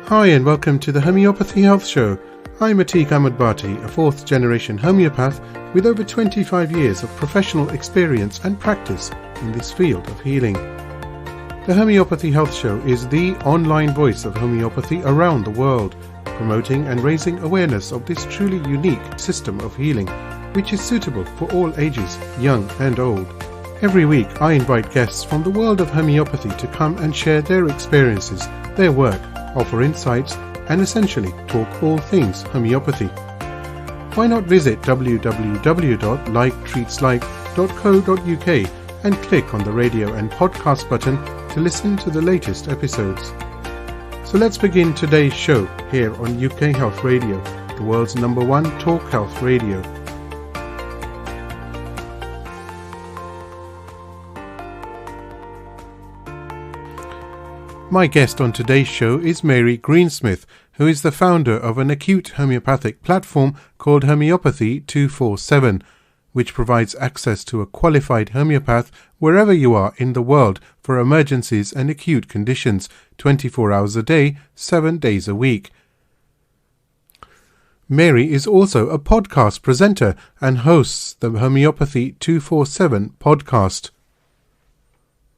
Hi and welcome to the Homeopathy Health Show. I'm Atiq Ahmed Bhatti, a fourth generation homeopath with over 25 years of professional experience and practice in this field of healing. The Homeopathy Health Show is the online voice of homeopathy around the world, promoting and raising awareness of this truly unique system of healing, which is suitable for all ages, young and old. Every week I invite guests from the world of homeopathy to come and share their experiences, their work, offer insights, and essentially talk all things homeopathy. Why not visit www.liketreatslike.co.uk and click on the radio and podcast button to listen to the latest episodes. So let's begin today's show here on UK Health Radio, the world's #1 talk health radio. My guest on today's show is Mary Greensmith, who is the founder of an acute homeopathic platform called Homeopathy 247, which provides access to a qualified homeopath wherever you are in the world for emergencies and acute conditions, 24 hours a day, 7 days a week. Mary is also a podcast presenter and hosts the Homeopathy 247 podcast.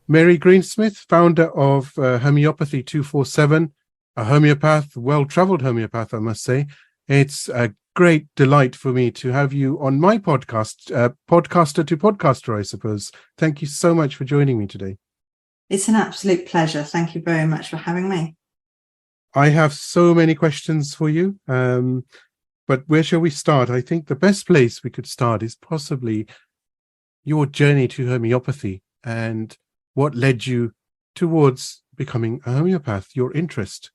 Mary Greensmith, founder of Homeopathy 247, a homeopath, well-travelled homeopath, I must say. It's a great delight for me to have you on my podcast, podcaster to podcaster, I suppose. Thank you so much for joining me today. It's an absolute pleasure. Thank you very much for having me. I have so many questions for you, but where shall we start? I think the best place we could start is possibly your journey to homeopathy and what led you towards becoming a homeopath, your interest?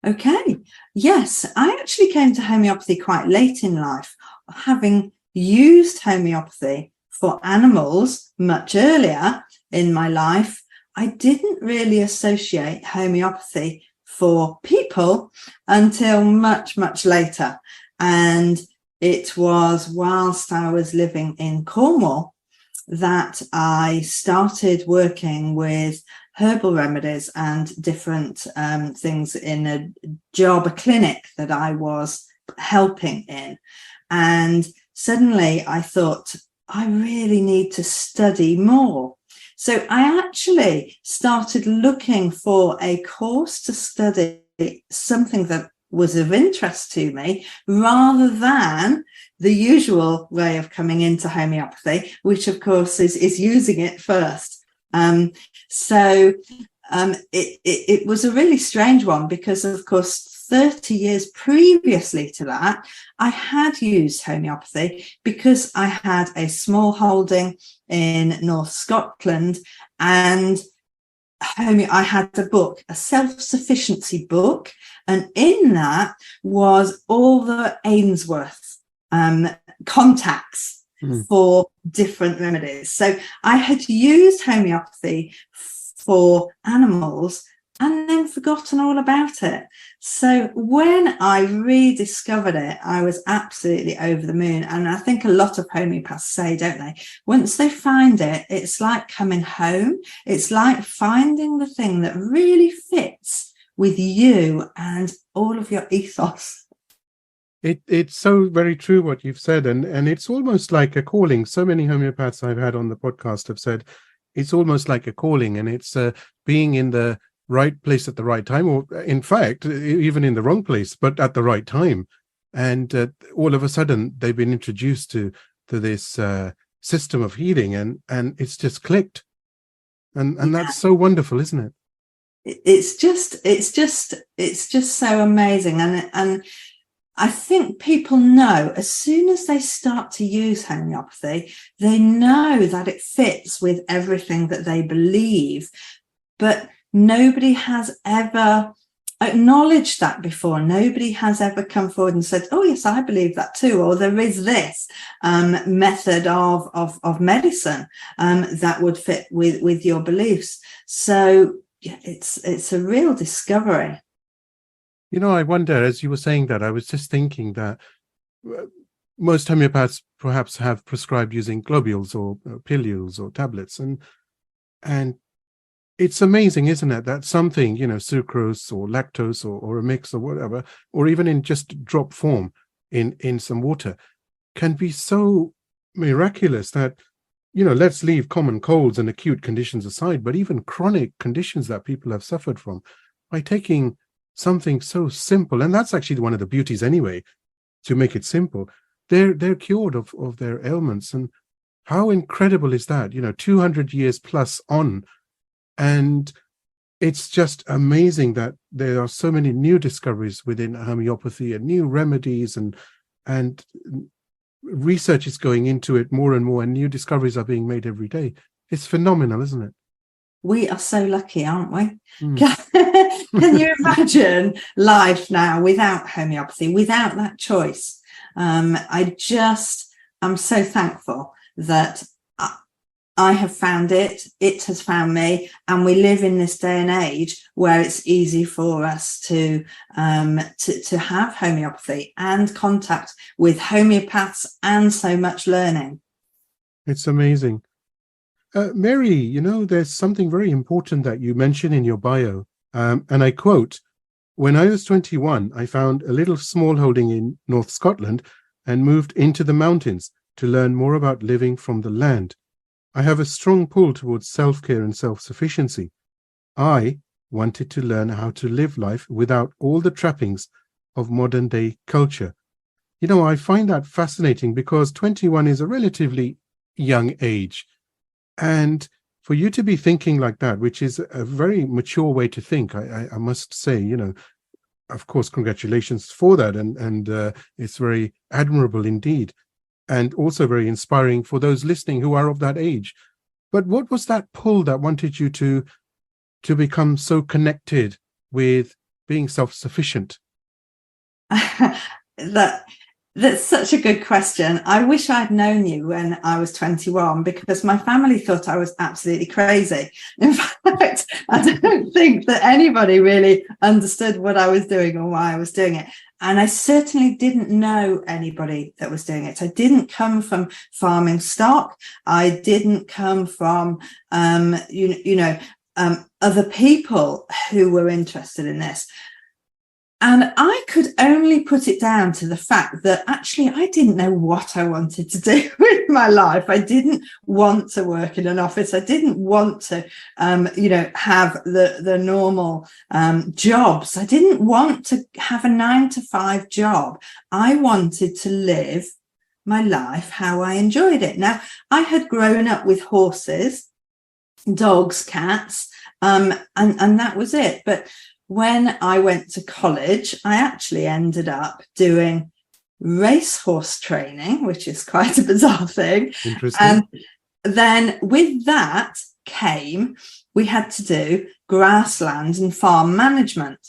Okay. Yes, I actually came to homeopathy quite late in life, having used homeopathy for animals much earlier in my life. I didn't really associate homeopathy for people until much, much later. And it was whilst I was living in Cornwall that I started working with herbal remedies and different things in a clinic that I was helping in. And suddenly I thought, I really need to study more. So I actually started looking for a course to study something that was of interest to me rather than the usual way of coming into homeopathy, which of course is using it first. It was a really strange one because of course 30 years previously to that I had used homeopathy because I had a small holding in North Scotland, and I had a book, a self-sufficiency book, and in that was all the Ainsworth contacts for different remedies. So I had used homeopathy for animals and then forgotten all about it. So when I rediscovered it, I was absolutely over the moon. And I think a lot of homeopaths say, don't they, once they find it, it's like coming home. It's like finding the thing that really fits with you and all of your ethos. It's so very true what you've said, and it's almost like a calling. So many homeopaths I've had on the podcast have said it's almost like a calling, and it's being in the right place at the right time, or in fact, even in the wrong place, but at the right time. And all of a sudden, they've been introduced to this system of healing, and it's just clicked, and that's so wonderful, isn't it? It's just so amazing, and I think people know as soon as they start to use homeopathy, they know that it fits with everything that they believe, but nobody has ever acknowledged that before. Nobody has ever come forward and said, oh yes, I believe that too, or there is this method of medicine that would fit with your beliefs. So yeah, it's a real discovery. You know, I wonder, as you were saying that, I was just thinking that most homeopaths perhaps have prescribed using globules or pilules or tablets, and it's amazing, isn't it, that something, sucrose or lactose or a mix or whatever, or even in just drop form in some water, can be so miraculous that, let's leave common colds and acute conditions aside, but even chronic conditions that people have suffered from, by taking something so simple, and that's actually one of the beauties anyway, to make it simple, they're cured of their ailments. And how incredible is that? 200 years plus on, and it's just amazing that there are so many new discoveries within homeopathy and new remedies, and research is going into it more and more, and new discoveries are being made every day. It's phenomenal, isn't it? We are so lucky, aren't we? Mm. Can you imagine life now without homeopathy, without that choice? I'm so thankful that I have found it, it has found me, and we live in this day and age where it's easy for us to have homeopathy and contact with homeopaths and so much learning. It's amazing. Mary, there's something very important that you mention in your bio, and I quote, "When I was 21, I found a little small holding in North Scotland and moved into the mountains to learn more about living from the land. I have a strong pull towards self-care and self-sufficiency. I wanted to learn how to live life without all the trappings of modern-day culture." I find that fascinating because 21 is a relatively young age. And for you to be thinking like that, which is a very mature way to think, I must say, of course, congratulations for that. And it's very admirable indeed. And also very inspiring for those listening who are of that age. But what was that pull that wanted you to become so connected with being self-sufficient? That's such a good question. I wish I'd known you when I was 21, because my family thought I was absolutely crazy. In fact, I don't think that anybody really understood what I was doing or why I was doing it. And I certainly didn't know anybody that was doing it. I didn't come from farming stock. I didn't come from, other people who were interested in this. And I could only put it down to the fact that actually I didn't know what I wanted to do with my life. I didn't want to work in an office. I didn't want to, have the normal jobs. I didn't want to have a 9-to-5 job. I wanted to live my life how I enjoyed it. Now, I had grown up with horses, dogs, cats, and that was it. But when I went to college, I actually ended up doing racehorse training, which is quite a bizarre thing. Interesting. And then with that we had to do grassland and farm management.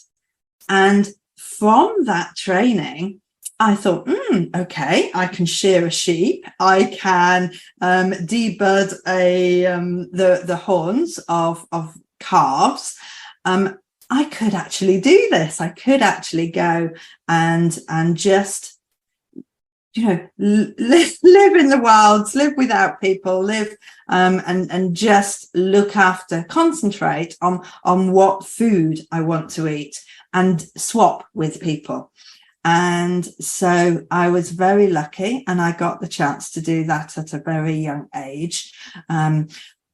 And from that training, I thought, okay, I can shear a sheep. I can debud the horns of calves. I could actually do this. I could actually go and just, live in the wilds, live without people, live and just look after, concentrate on what food I want to eat and swap with people. And so I was very lucky, and I got the chance to do that at a very young age.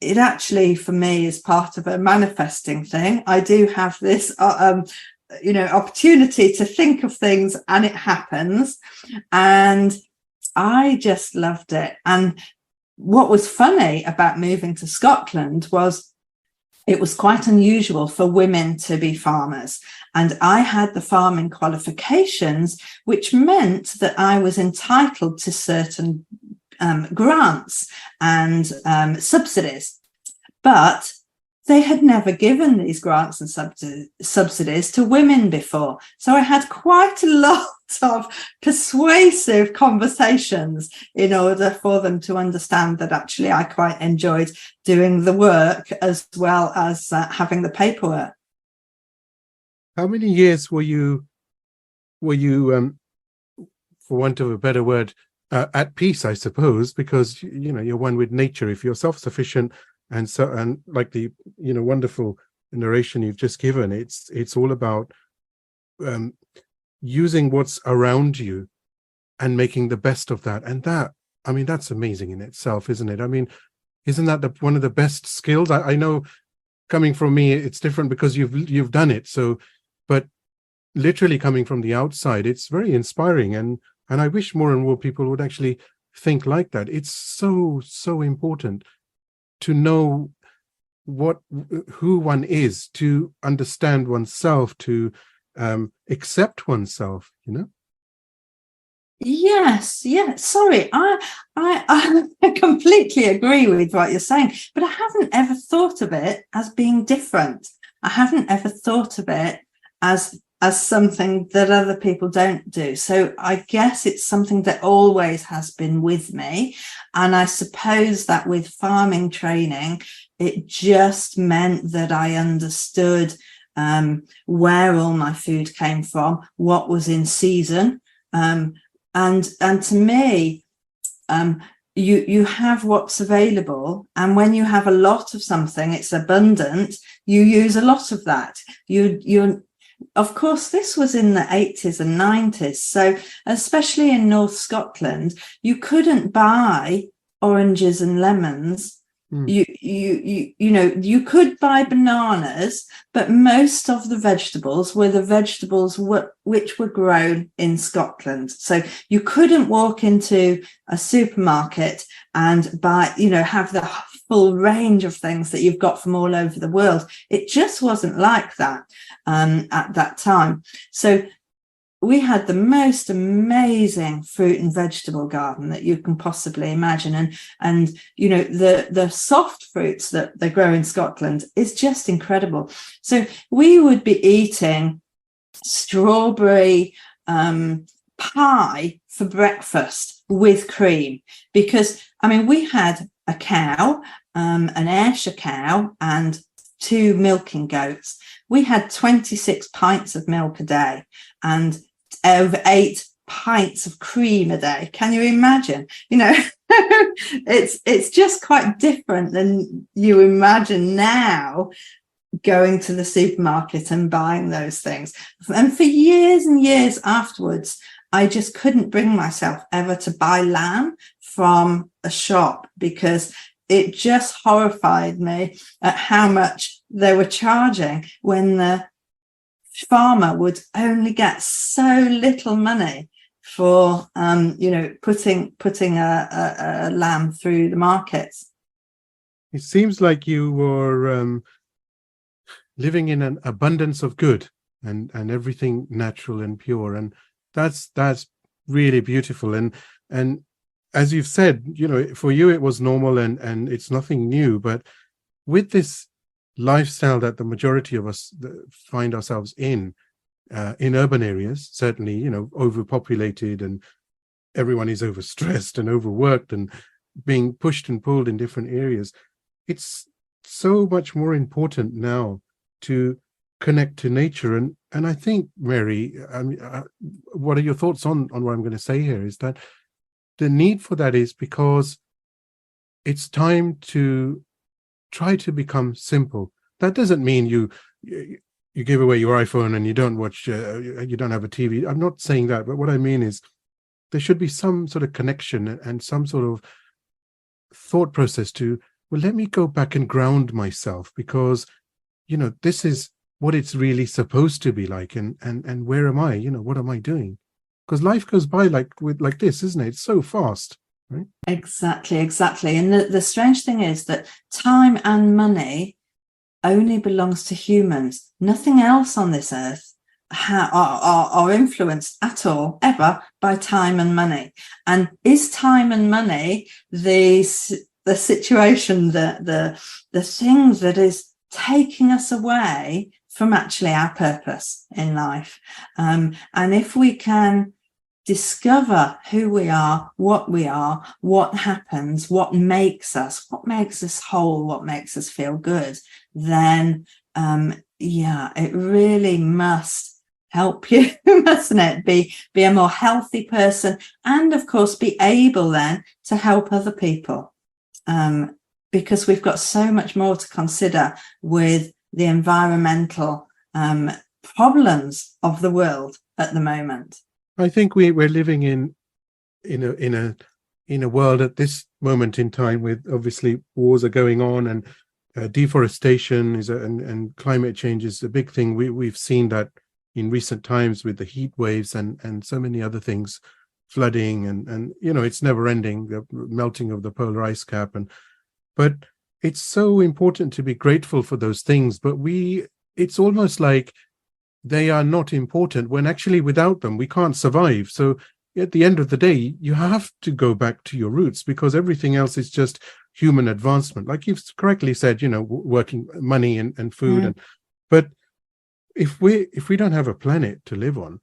It actually, for me, is part of a manifesting thing. I do have this, opportunity to think of things, and it happens. And I just loved it. And what was funny about moving to Scotland was it was quite unusual for women to be farmers. And I had the farming qualifications, which meant that I was entitled to certain grants and subsidies, but they had never given these grants and subsidies to women before. So I had quite a lot of persuasive conversations in order for them to understand that actually I quite enjoyed doing the work as well as having the paperwork. How many years were you, for want of a better word, at peace, I suppose, because you're one with nature. If you're self-sufficient, And so, and like the, wonderful narration you've just given, it's all about using what's around you and making the best of that. And that, I mean, that's amazing in itself, isn't it? I mean, isn't that one of the best skills? I know, coming from me, it's different because you've done it. So, but literally coming from the outside, it's very inspiring, and I wish more and more people would actually think like that. It's so important to know who one is, to understand oneself, to accept oneself, Yes, sorry, I completely agree with what you're saying, but I haven't ever thought of it as being different. I haven't ever thought of it as something that other people don't do. So I guess it's something that always has been with me. And I suppose that with farming training, it just meant that I understood where all my food came from, what was in season. And to me, you have what's available, and when you have a lot of something, it's abundant, you use a lot of that. You of course, this was in the 80s and 90s, so especially in North Scotland, you couldn't buy oranges and lemons. You could buy bananas, but most of the vegetables were the vegetables which were grown in Scotland. So you couldn't walk into a supermarket and buy, have the full range of things that you've got from all over the world. It just wasn't like that at that time. So we had the most amazing fruit and vegetable garden that you can possibly imagine. And the soft fruits that they grow in Scotland is just incredible. So we would be eating strawberry pie for breakfast with cream, because, I mean, we had a cow, an Ayrshire cow, and 2 milking goats. We had 26 pints of milk a day and over 8 pints of cream a day. Can you imagine? It's just quite different than you imagine now, going to the supermarket and buying those things. And for years and years afterwards, I just couldn't bring myself ever to buy lamb from a shop, because it just horrified me at how much they were charging when the farmer would only get so little money for putting a lamb through the markets. It seems like you were living in an abundance of good and everything natural and pure, and that's really beautiful. And as you've said, for you it was normal and it's nothing new, but with this lifestyle that the majority of us find ourselves in urban areas, certainly, overpopulated, and everyone is overstressed and overworked and being pushed and pulled in different areas, it's so much more important now to connect to nature. And I think, Mary, what are your thoughts on what I'm going to say here? Is that the need for that is because it's time to try to become simple. That doesn't mean you give away your iPhone and you don't watch, you don't have a TV. I'm not saying that, but what I mean is there should be some sort of connection and some sort of thought process to, well, let me go back and ground myself, because, this is what it's really supposed to be like. And where am I? What am I doing? Because life goes by like this, isn't it? It's so fast. Right? Exactly. And the strange thing is that time and money only belongs to humans. Nothing else on this earth are influenced at all, ever, by time and money. And is time and money the situation, the thing that is taking us away from actually our purpose in life? And if we can discover who we are, what happens, what makes us whole, what makes us feel good, then it really must help you, mustn't it? Be a more healthy person, and of course be able then to help other people. because we've got so much more to consider with the environmental problems of the world at the moment. I think we're living in a world at this moment in time with obviously wars are going on, and deforestation and climate change is a big thing. We've seen that in recent times with the heat waves and so many other things, flooding and it's never ending, the melting of the polar ice cap, but it's so important to be grateful for those things, but it's almost like they are not important when actually without them we can't survive. So at the end of the day, you have to go back to your roots, because everything else is just human advancement, like you've correctly said, working, money and food. But if we don't have a planet to live on,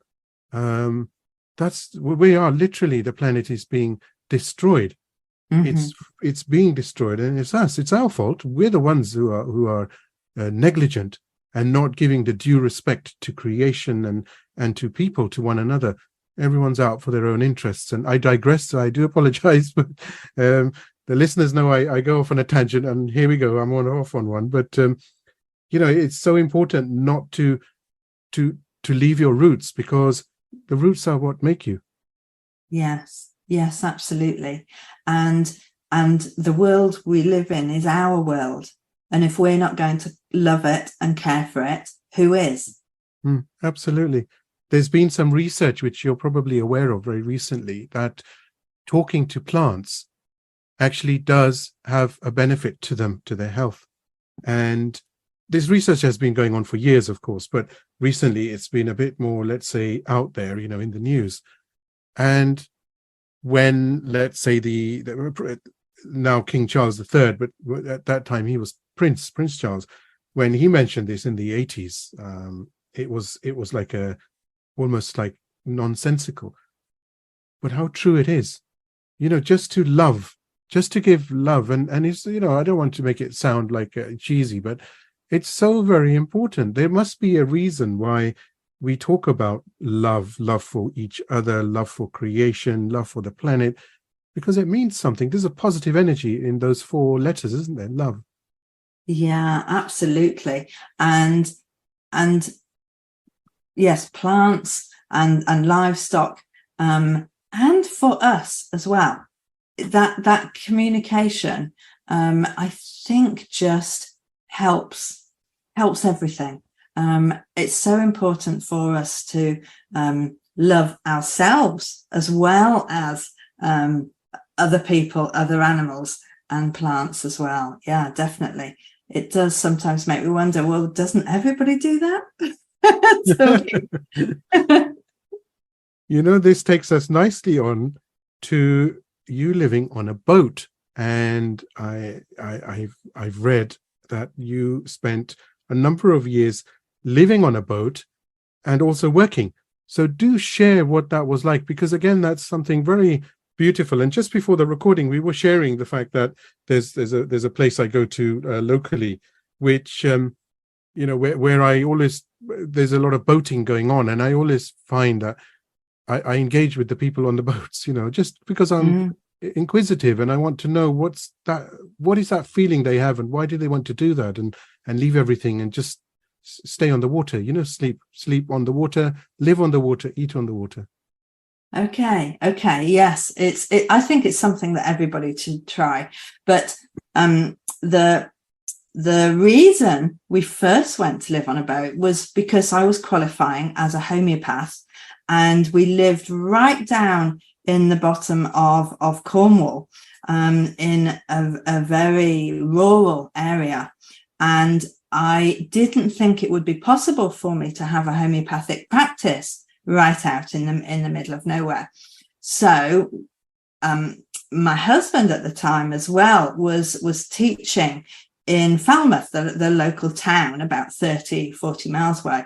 we are literally, the planet is being destroyed. It's being destroyed, and it's us. It's our fault. We're the ones who are negligent and not giving the due respect to creation and to people, to one another. Everyone's out for their own interests, and I digress. So I do apologize, but the listeners know I go off on a tangent, and here we go. I'm off on one, but it's so important not to leave your roots, because the roots are what make you. Yes, absolutely. And the world we live in is our world. And if we're not going to love it and care for it, who is? Absolutely. There's been some research, which you're probably aware of very recently, that talking to plants actually does have a benefit to them, to their health. And this research has been going on for years, of course, but recently it's been a bit more, let's say, out there, in the news. And when, let's say, now King Charles III, but at that time he was Prince Charles, when he mentioned this in the 80s, it was like almost like nonsensical. But how true it is, just to love, just to give love. And it's, I don't want to make it sound like cheesy, but it's so very important. There must be a reason why we talk about love for each other, love for creation, love for the planet, because it means something. There's a positive energy in those 4 letters, isn't there? Love. Yeah, absolutely. And yes, plants and livestock, and for us as well, that communication, I think, just helps everything. It's so important for us to love ourselves as well as other people, other animals and plants as well. Yeah, definitely. It does sometimes make me wonder, well, doesn't everybody do that? This takes us nicely on to you living on a boat. And I've read that you spent a number of years living on a boat and also working. So do share what that was like, because again, that's something very beautiful. And just before the recording, we were sharing the fact that there's a place I go to locally, which where I always, there's a lot of boating going on, and I always find that I engage with the people on the boats, just because I'm inquisitive and I want to know what is that feeling they have, and why do they want to do that, and leave everything and just stay on the water, sleep on the water, live on the water, eat on the water. Okay. Yes, I think it's something that everybody should try. But the reason we first went to live on a boat was because I was qualifying as a homeopath, and we lived right down in the bottom of Cornwall, in a very rural area. And I didn't think it would be possible for me to have a homeopathic practice right out in the middle of nowhere. So my husband at the time as well was teaching in Falmouth, the local town, about 30-40 miles away.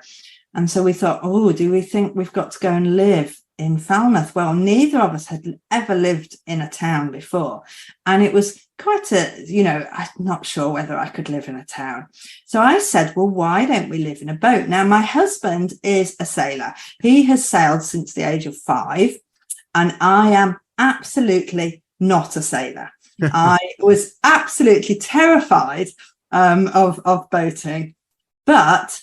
And so we thought, do we think we've got to go and live in Falmouth? Well, neither of us had ever lived in a town before. And it was quite I'm not sure whether I could live in a town. So I said, well, why don't we live in a boat? Now, my husband is a sailor. He has sailed since the age of 5. And I am absolutely not a sailor. I was absolutely terrified of boating, but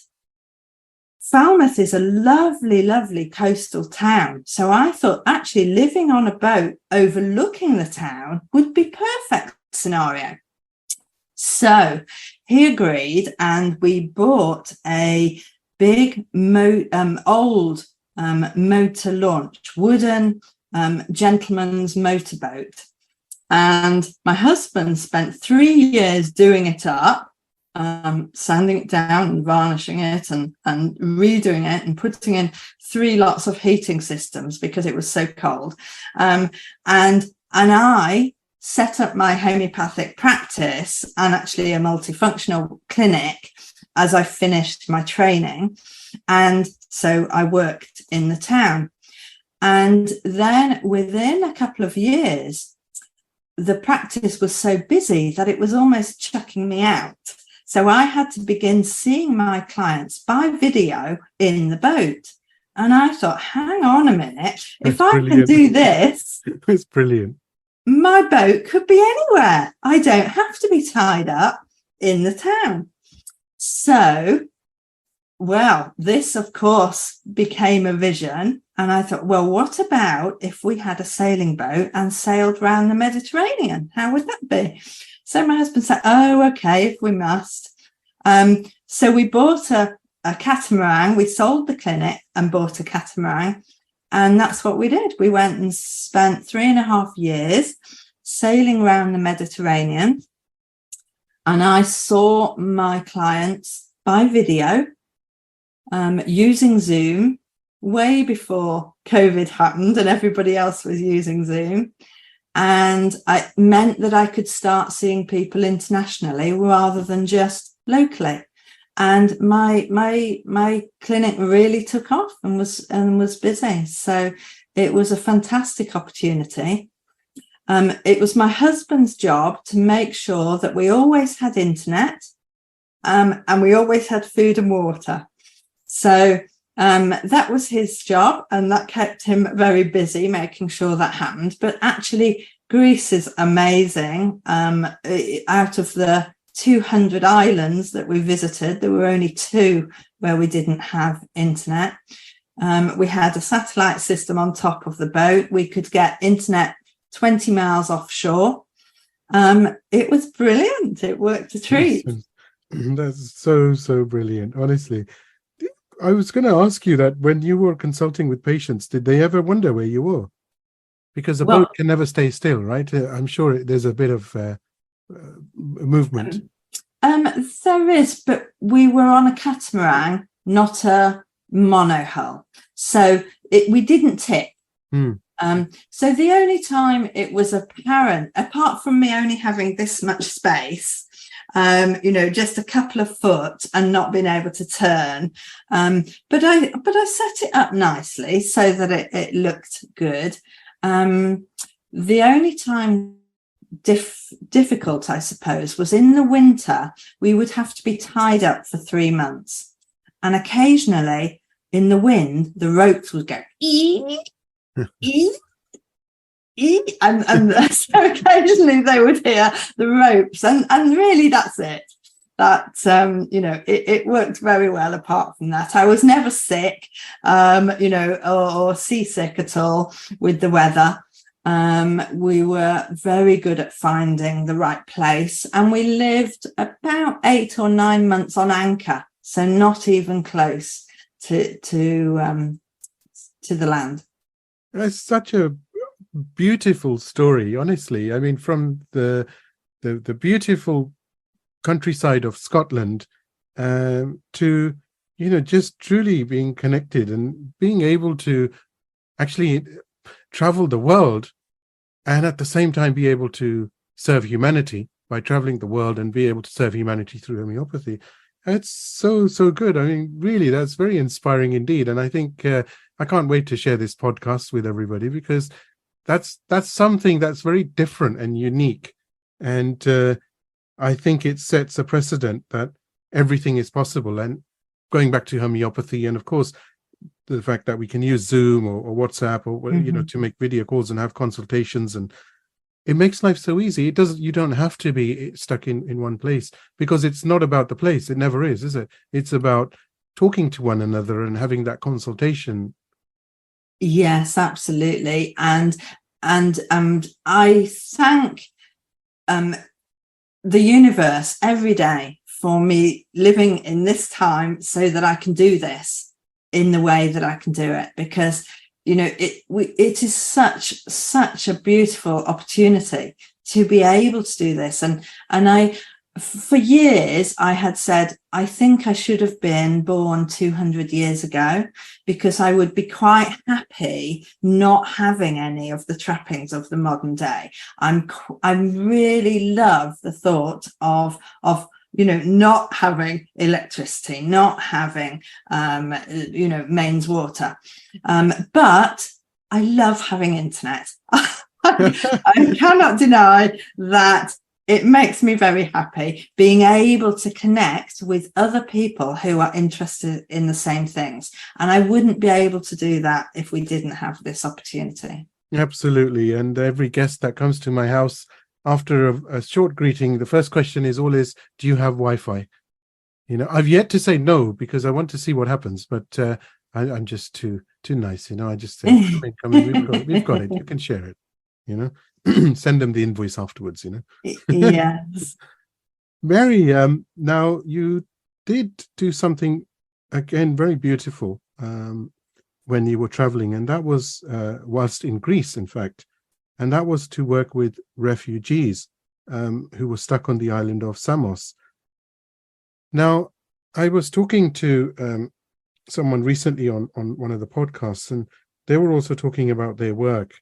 Falmouth is a lovely, lovely coastal town. So I thought actually living on a boat overlooking the town would be perfect scenario. So he agreed, and we bought a big old motor launch, wooden gentleman's motorboat. And my husband spent 3 years doing it up, sanding it down and varnishing it and redoing it and putting in 3 lots of heating systems because it was so cold. And I set up my homeopathic practice and actually a multifunctional clinic as I finished my training. And so I worked in the town. And then within a couple of years, the practice was so busy that it was almost chucking me out. So I had to begin seeing my clients by video in the boat. And I thought, hang on a minute, if I can do this, it's brilliant. My boat could be anywhere. I don't have to be tied up in the town. So, well, this, of course, became a vision. And I thought, well, what about if we had a sailing boat and sailed around the Mediterranean? How would that be? So my husband said, oh, okay, if we must. So we bought a catamaran. We sold the clinic and bought a catamaran. And that's what we did. We went and spent 3.5 years sailing around the Mediterranean. And I saw my clients by video using Zoom way before COVID happened and everybody else was using Zoom. And it meant that I could start seeing people internationally rather than just locally. And my clinic really took off and was busy. So it was a fantastic opportunity. It was my husband's job to make sure that we always had internet and we always had food and water. So that was his job, and that kept him very busy making sure that happened. But actually, Greece is amazing. Out of the 200 islands that we visited, there were only 2 where we didn't have internet. We had a satellite system on top of the boat. We could get internet 20 miles offshore. It was brilliant. It worked a treat. That's so brilliant, honestly. I was going to ask you that when you were consulting with patients, did they ever wonder where you were? Because a boat can never stay still, right? I'm sure there's a bit of movement. There is, but we were on a catamaran, not a monohull. So we didn't tip. So the only time it was apparent, apart from me only having this much space, just a couple of foot and not being able to turn. But I set it up nicely so that it looked good. The only time difficult, I suppose, was in the winter. We would have to be tied up for 3 months. And occasionally in the wind, the ropes would go and so occasionally they would hear the ropes, and really that's it. That it worked very well. Apart from that, I was never sick, or seasick at all with the weather. We were very good at finding the right place, and we lived about 8 or 9 months on anchor, so not even close to the land. It's such a beautiful story, honestly. I mean, from the beautiful countryside of Scotland to just truly being connected and being able to actually travel the world and at the same time be able to serve humanity by traveling the world and be able to serve humanity through homeopathy. It's so good. I mean, really, that's very inspiring indeed. And I think I can't wait to share this podcast with everybody, because that's something that's very different and unique. And I think it sets a precedent that everything is possible. And going back to homeopathy, and of course, the fact that we can use Zoom or WhatsApp or to make video calls and have consultations and it makes life so easy. It doesn't, you don't have to be stuck in one place, because it's not about the place. It never is it? It's about talking to one another and having that consultation. Yes, absolutely. And I thank the universe every day for me living in this time so that I can do this in the way that I can do it, because it is such a beautiful opportunity to be able to do this. And I, for years, I had said, I think I should have been born 200 years ago, because I would be quite happy not having any of the trappings of the modern day. I really love the thought of not having electricity, not having, mains water. But I love having internet. I cannot deny that it makes me very happy being able to connect with other people who are interested in the same things. And I wouldn't be able to do that if we didn't have this opportunity. Absolutely. And every guest that comes to my house, after a short greeting, the first question is always, do you have Wi-Fi? I've yet to say no, because I want to see what happens, but I'm just too nice. I just say, come in, we've got it. You can share it, send them the invoice afterwards, Yes. Mary, now you did do something, again, very beautiful when you were traveling, and that was whilst in Greece, in fact. And that was to work with refugees who were stuck on the island of Samos. Now, I was talking to someone recently on one of the podcasts, and they were also talking about their work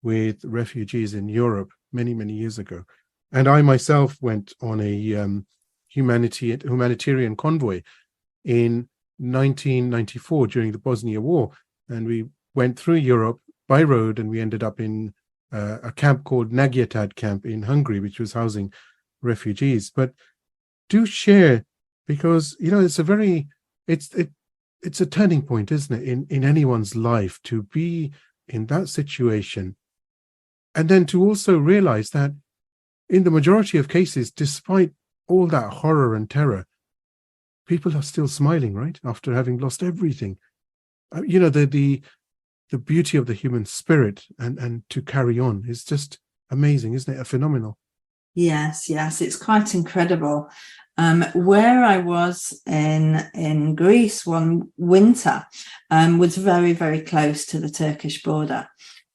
with refugees in Europe many, many years ago. And I myself went on a humanitarian convoy in 1994 during the Bosnia War. And we went through Europe by road, and we ended up in a camp called Nagyatad camp in Hungary, which was housing refugees. But do share, because it's a turning point, isn't it, in anyone's life, to be in that situation, and then to also realize that in the majority of cases, despite all that horror and terror, people are still smiling, right, after having lost everything. The beauty of the human spirit and to carry on is just amazing, isn't it? Phenomenal. Yes, it's quite incredible. Where I was in Greece one winter was very, very close to the Turkish border,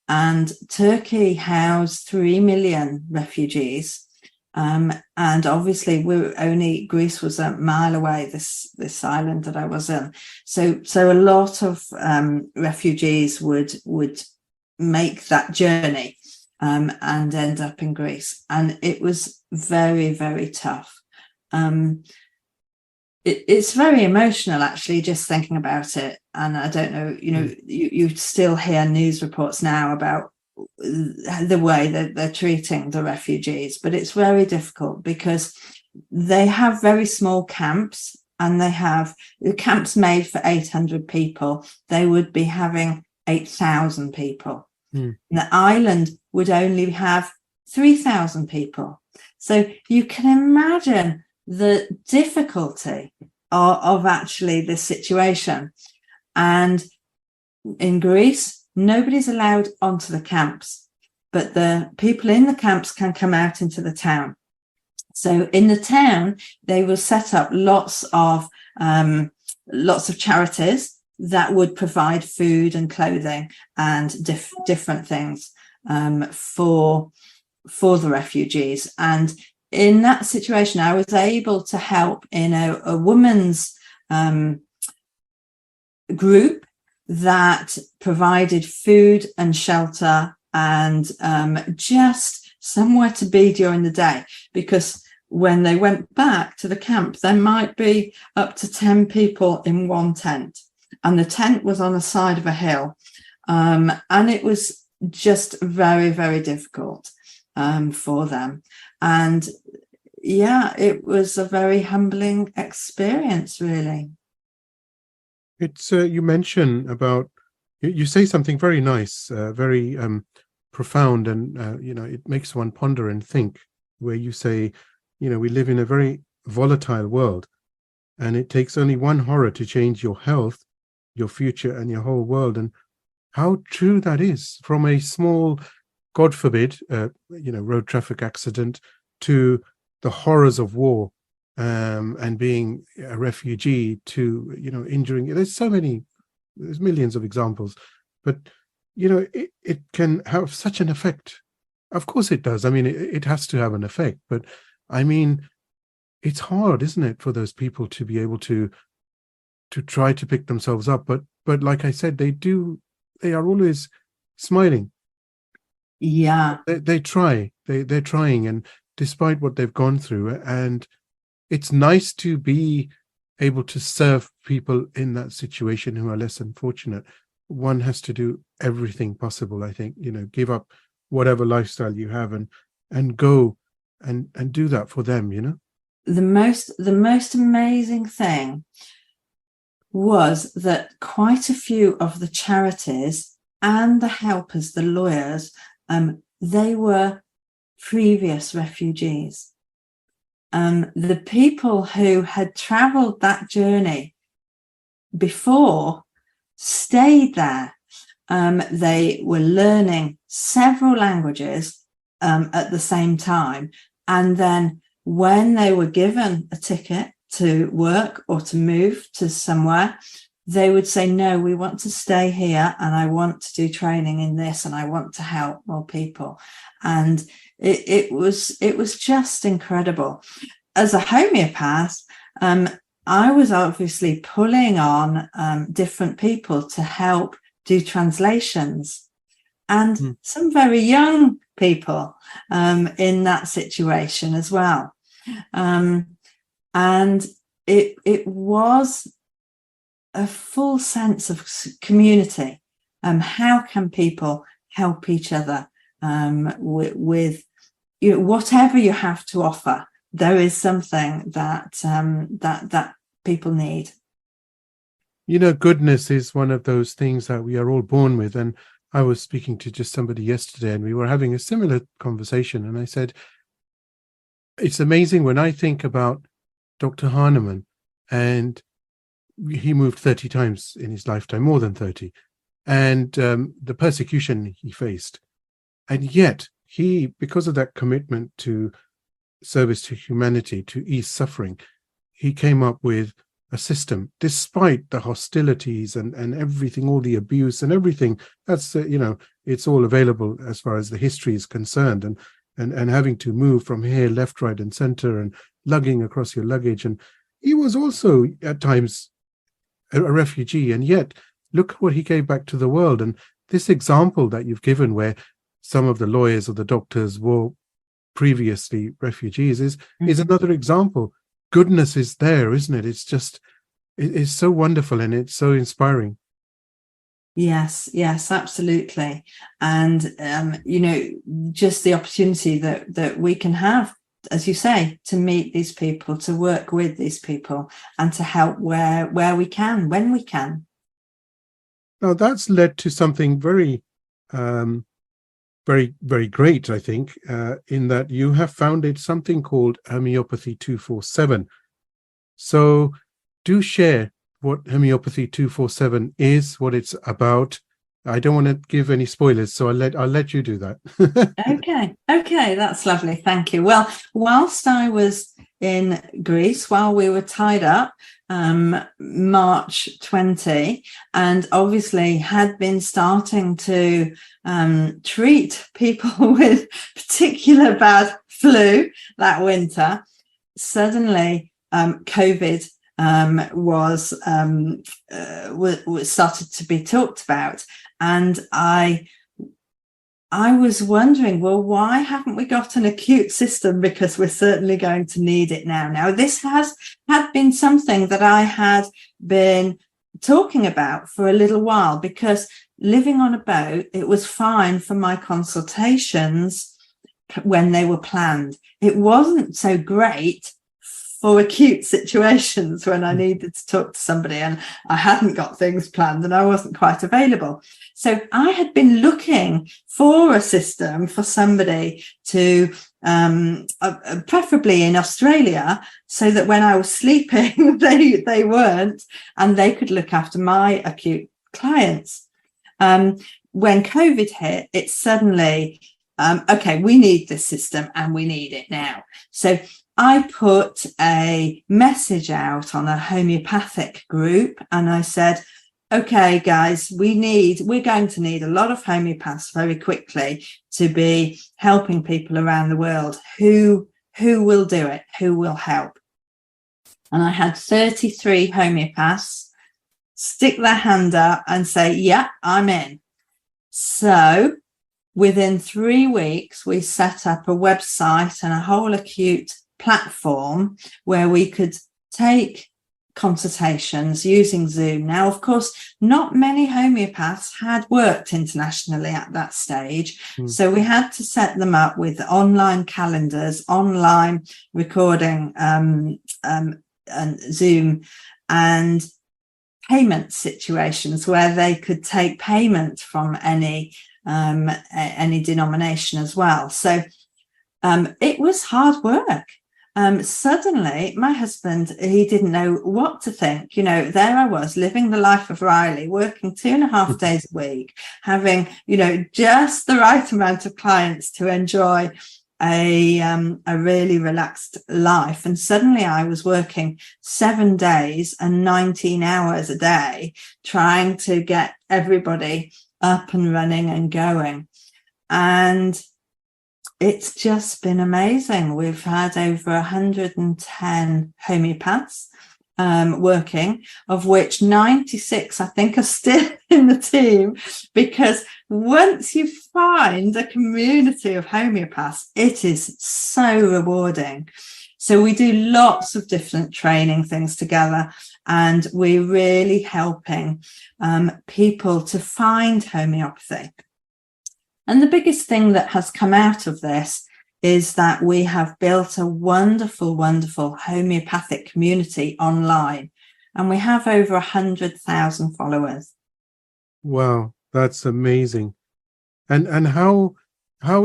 and Turkey housed 3 million refugees. And obviously Greece was a mile away, this island that I was in. So a lot of refugees would make that journey and end up in Greece. And it was very, very tough. It's very emotional, actually, just thinking about it. And I don't know, you still hear news reports now about the way that they're treating the refugees, but it's very difficult because they have very small camps, and they have the camps made for 800 people. They would be having 8,000 people. And the island would only have 3,000 people. So you can imagine the difficulty of actually this situation. And in Greece, nobody's allowed onto the camps, but the people in the camps can come out into the town. So in the town, they will set up lots of charities that would provide food and clothing and different things for the refugees. And in that situation, I was able to help in a women's group that provided food and shelter and just somewhere to be during the day, because when they went back to the camp, there might be up to 10 people in one tent, and the tent was on the side of a hill, and it was just very, very difficult for them. And it was a very humbling experience, really. It's you mention about, you say something very nice, very profound, and it makes one ponder and think, where you say, we live in a very volatile world, and it takes only one horror to change your health, your future, and your whole world. And how true that is, from a small, God forbid, road traffic accident, to the horrors of war, and being a refugee, to injuring. There's millions of examples, but it can have such an effect. Of course it does. I mean, it has to have an effect, but I mean, it's hard, isn't it, for those people to be able to try to pick themselves up, but like I said, they are always smiling. Yeah, they're trying, and despite what they've gone through, and it's nice to be able to serve people in that situation who are less unfortunate. One has to do everything possible, I think, give up whatever lifestyle you have, and go and do that for them. The most amazing thing was that quite a few of the charities and the helpers, the lawyers, they were previous refugees. The people who had traveled that journey before stayed there. They were learning several languages at the same time. And then when they were given a ticket to work or to move to somewhere, they would say, no, we want to stay here, and I want to do training in this, and I want to help more people. And it was just incredible. As a homeopath, I was obviously pulling on different people to help do translations, and some very young people in that situation as well. And it was a full sense of community. How can people help each other with whatever you have to offer? There is something that people need. Goodness is one of those things that we are all born with. And I was speaking to just somebody yesterday, and we were having a similar conversation. And I said, it's amazing when I think about Dr. Hahnemann, and he moved 30 times in his lifetime, more than 30, and the persecution he faced. And yet he, because of that commitment to service to humanity, to ease suffering, he came up with a system, despite the hostilities and everything, all the abuse and everything. That's it's all available as far as the history is concerned, and having to move from here, left, right, and center, and lugging across your luggage. And he was also at times a refugee, and yet look what he gave back to the world. And this example that you've given, where some of the lawyers or the doctors were previously refugees, is another example. Goodness is there, isn't it? It's just, it's so wonderful, and it's so inspiring. Yes, absolutely. And just the opportunity that we can have, as you say, to meet these people, to work with these people, and to help where we can, when we can. Now that's led to something very very, very great, I think, in that you have founded something called Homeopathy 247. So do share what Homeopathy 247 is, what it's about. I don't want to give any spoilers, so I'll let you do that. Okay, that's lovely. Thank you. Well, whilst I was in Greece, while we were tied up, March 20, and obviously had been starting to treat people with particular bad flu that winter, suddenly COVID was started to be talked about. And I was wondering, well, why haven't we got an acute system? Because we're certainly going to need it now. Now, this had been something that I had been talking about for a little while, because living on a boat, it was fine for my consultations when they were planned. It wasn't so great for acute situations when I needed to talk to somebody and I hadn't got things planned and I wasn't quite available. So I had been looking for a system for somebody to, preferably in Australia, so that when I was sleeping, they weren't, and they could look after my acute clients. When COVID hit, it suddenly, okay, we need this system and we need it now. So I put a message out on a homeopathic group and I said, okay, guys, we're going to need a lot of homeopaths very quickly to be helping people around the world. Who will do it? Who will help? And I had 33 homeopaths stick their hand up and say, yeah, I'm in. So within 3 weeks, we set up a website and a whole acute platform where we could take consultations using Zoom. Now, of course, not many homeopaths had worked internationally at that stage. So we had to set them up with online calendars, online recording, and Zoom, and payment situations where they could take payment from any denomination as well. So it was hard work. Suddenly, my husband, he didn't know what to think. You know, there I was living the life of Riley, working 2.5 days a week, having, you know, just the right amount of clients to enjoy a really relaxed life. And suddenly I was working 7 days and 19 hours a day, trying to get everybody up and running and going. And it's just been amazing. We've had over 110 homeopaths working, of which 96, I think, are still in the team, because once you find a community of homeopaths, it is so rewarding. So we do lots of different training things together, and we're really helping people to find homeopathy. And the biggest thing that has come out of this is that we have built a wonderful, wonderful homeopathic community online, and we have over 100,000 followers. Wow, that's amazing. And how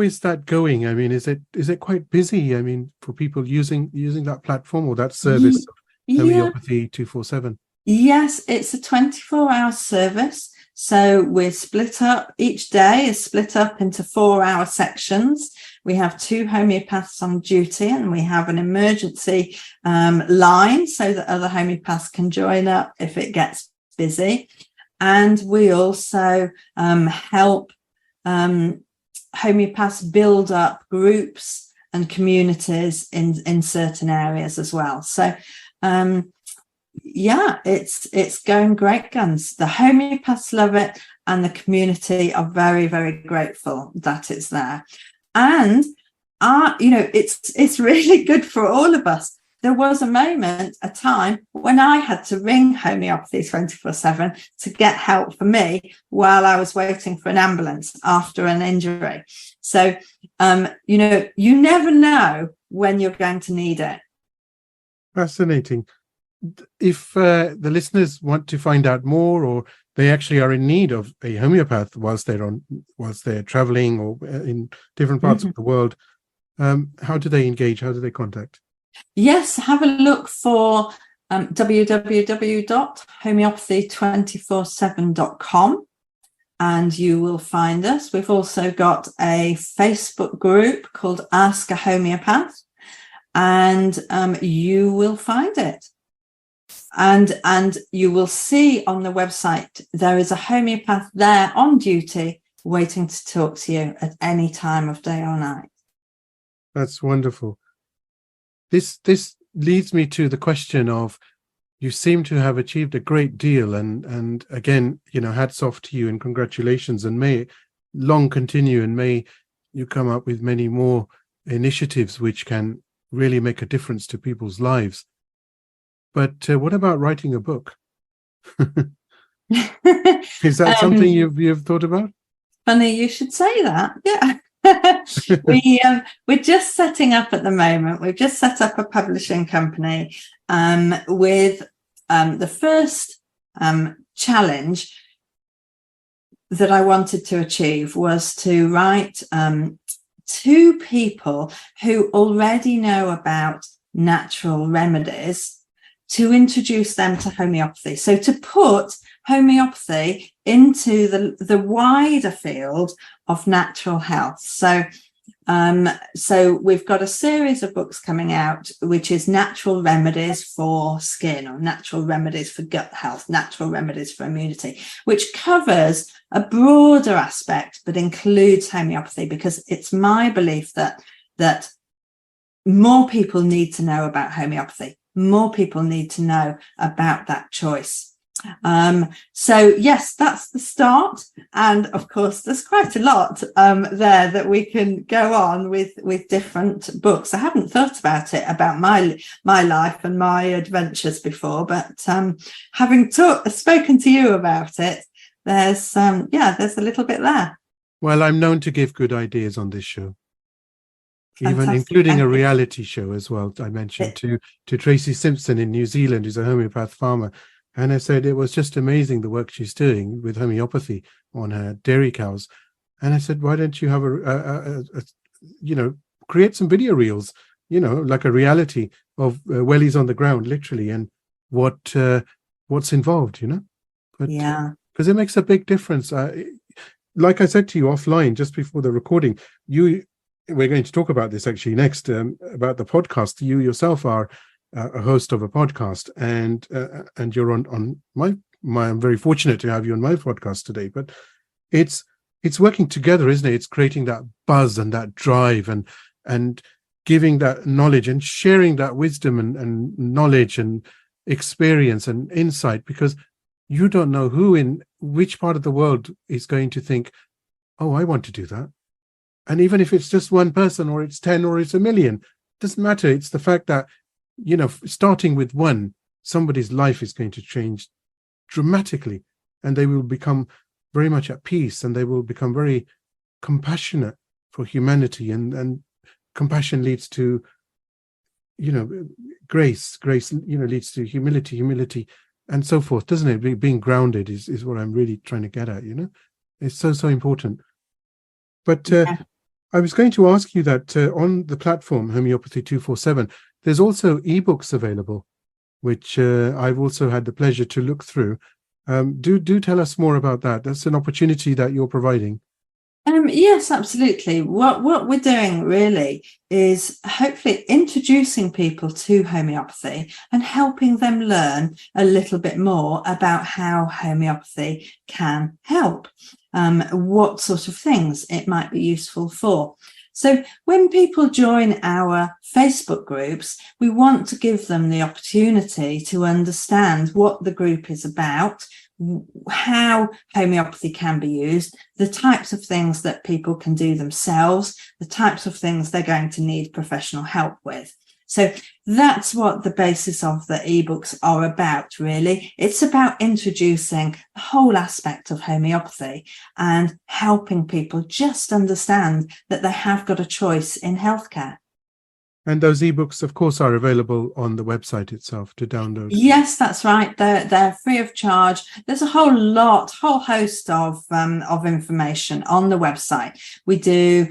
is that going? I mean, is it quite busy? I mean, for people using that platform or that service of Homeopathy 247? Yes, it's a 24-hour service. So we're split up. Each day is split up into 4-hour sections. We have 2 homeopaths on duty, and we have an emergency line so that other homeopaths can join up if it gets busy. And we also help homeopaths build up groups and communities in certain areas as well. So yeah, it's going great guns. The homeopaths love it, and the community are very, very grateful that it's there. And you know, it's really good for all of us. There was a time when I had to ring Homeopathy 24/7 to get help for me while I was waiting for an ambulance after an injury. So you know, you never know when you're going to need it. Fascinating. If the listeners want to find out more, or they actually are in need of a homeopath whilst they're traveling or in different parts of the world, how do they engage? How do they contact? Yes, have a look for www.homeopathy247.com, and you will find us. We've also got a Facebook group called Ask a Homeopath, and you will find it. And you will see on the website there is a homeopath there on duty waiting to talk to you at any time of day or night. That's wonderful. This leads me to the question of, you seem to have achieved a great deal, and again, you know, hats off to you and congratulations, and may it long continue, and may you come up with many more initiatives which can really make a difference to people's lives. But what about writing a book? Is that something you've thought about? Funny you should say that. Yeah. We're just setting up at the moment. We've just set up a publishing company with the first challenge that I wanted to achieve was to write to people who already know about natural remedies, to introduce them to homeopathy. So to put homeopathy into the wider field of natural health. So we've got a series of books coming out, which is natural remedies for skin, or natural remedies for gut health, natural remedies for immunity, which covers a broader aspect, but includes homeopathy, because it's my belief that more people need to know about homeopathy. More people need to know about that choice. So yes, that's the start, and of course there's quite a lot there that we can go on with different books. I haven't thought about it, about my life and my adventures before, but having spoken to you about it, there's a little bit there. Well, I'm known to give good ideas on this show, even Fantastic. including a reality show as well. I mentioned to Tracy Simpson in New Zealand, who's a homeopath farmer. And I said it was just amazing the work she's doing with homeopathy on her dairy cows. And I said, why don't you have create some video reels, like a reality of wellies on the ground, literally, and what's involved, But yeah, because it makes a big difference. Like I said to you offline just before the recording, we're going to talk about this actually next, about the podcast. You yourself are a host of a podcast, and you're on my I'm very fortunate to have you on my podcast today. But it's working together, isn't it? It's creating that buzz and that drive, and giving that knowledge and sharing that wisdom and knowledge and experience and insight, because you don't know who in which part of the world is going to think, oh, I want to do that. And even if it's just one person, or it's 10, or it's 1,000,000, doesn't matter. It's the fact that, starting with one, somebody's life is going to change dramatically, and they will become very much at peace, and they will become very compassionate for humanity, and compassion leads to, grace leads to humility, and so forth, doesn't it? Being grounded is what I'm really trying to get at. It's so important. But I was going to ask you that on the platform Homeopathy 247, there's also ebooks available, which I've also had the pleasure to look through. Do tell us more about that. That's an opportunity that you're providing. Yes, absolutely. What we're doing really is hopefully introducing people to homeopathy and helping them learn a little bit more about how homeopathy can help, what sort of things it might be useful for. So when people join our Facebook groups, we want to give them the opportunity to understand what the group is about, how homeopathy can be used, the types of things that people can do themselves, the types of things they're going to need professional help with. So that's what the basis of the ebooks are about, really. It's about introducing the whole aspect of homeopathy and helping people just understand that they have got a choice in healthcare. And those ebooks, of course, are available on the website itself to download. Yes, that's right. They're free of charge. There's a whole host of information on the website. We do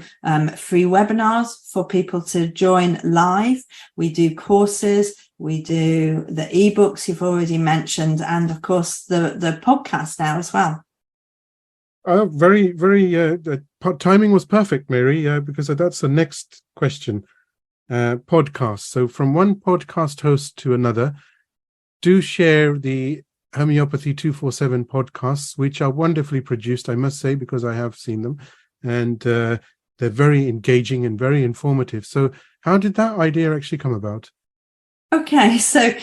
free webinars for people to join live. We do courses. We do the ebooks you've already mentioned, and of course the podcast now as well. Very, very. The timing was perfect, Mary, because that's the next question. Podcast. So from one podcast host to another, do share the Homeopathy 247 podcasts, which are wonderfully produced, I must say, because I have seen them, and they're very engaging and very informative. So how did that idea actually come about? Okay, so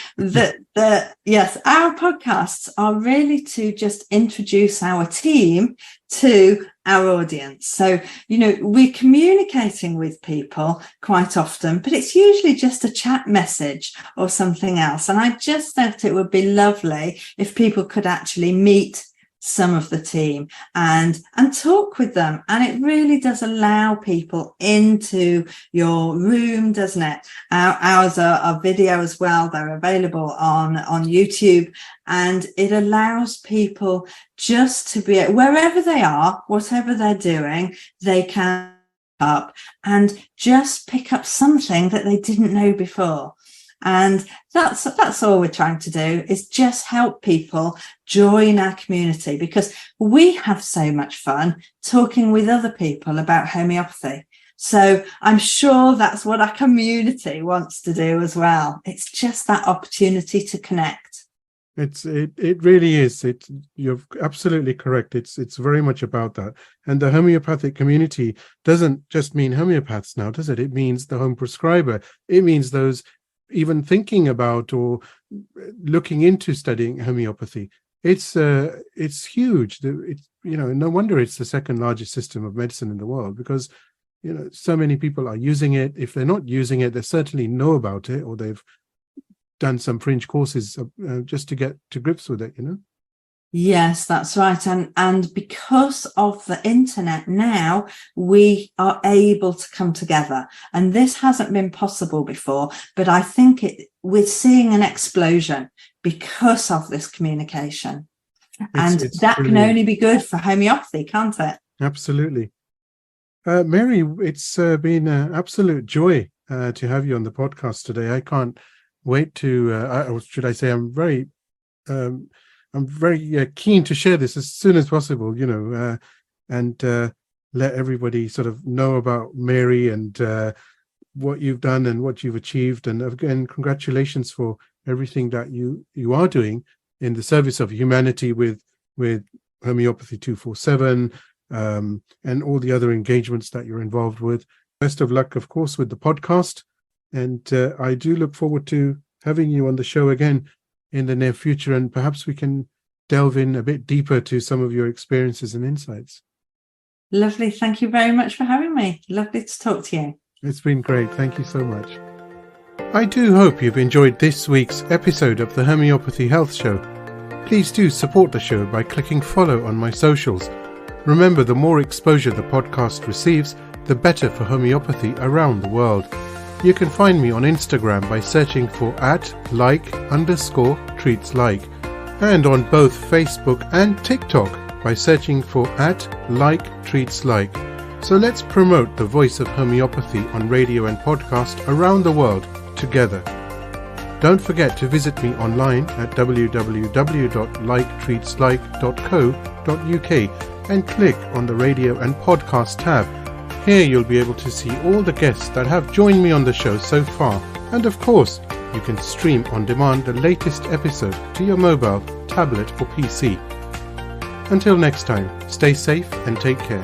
yes, our podcasts are really to just introduce our team to our audience. So, we're communicating with people quite often, but it's usually just a chat message or something else. And I just thought it would be lovely if people could actually meet some of the team and talk with them. And it really does allow people into your room, doesn't it? Ours are video as well. They're available on YouTube, and it allows people just to be wherever they are, whatever they're doing, they can up and just pick up something that they didn't know before. And that's all we're trying to do, is just help people join our community, because we have so much fun talking with other people about homeopathy. So I'm sure that's what our community wants to do as well. It's just that opportunity to connect. It really is. You're absolutely correct. It's very much about that. And the homeopathic community doesn't just mean homeopaths now, does it? It means the home prescriber. It means those even thinking about or looking into studying homeopathy. It's huge. No wonder it's the second largest system of medicine in the world, because so many people are using it. If they're not using it, they certainly know about it, or they've done some fringe courses just to get to grips with it. Yes, that's right. And because of the internet now, we are able to come together. And this hasn't been possible before, but I think we're seeing an explosion because of this communication. And that brilliant. Can only be good for homeopathy, can't it? Absolutely. Mary, it's been an absolute joy to have you on the podcast today. I can't wait to, should I say, I'm very keen to share this as soon as possible, and let everybody sort of know about Mary and what you've done and what you've achieved. And again, congratulations for everything that you are doing in the service of humanity with Homeopathy 247 and all the other engagements that you're involved with. Best of luck, of course, with the podcast. And I do look forward to having you on the show again in the near future, and perhaps we can delve in a bit deeper to some of your experiences and insights. Lovely. Thank you very much for having me. Lovely to talk to you. It's been great. Thank you so much. I do hope you've enjoyed this week's episode of the Homeopathy Health Show. Please do support the show by clicking follow on my socials. Remember, the more exposure the podcast receives, the better for homeopathy around the world. You can find me on Instagram by searching for @like_treatslike, and on both Facebook and TikTok by searching for @liketreatslike. So let's promote the voice of homeopathy on radio and podcast around the world together. Don't forget to visit me online at www.liketreatslike.co.uk and click on the radio and podcast tab. Here you'll be able to see all the guests that have joined me on the show so far, and of course you can stream on demand the latest episode to your mobile, tablet or PC. Until next time, stay safe and take care.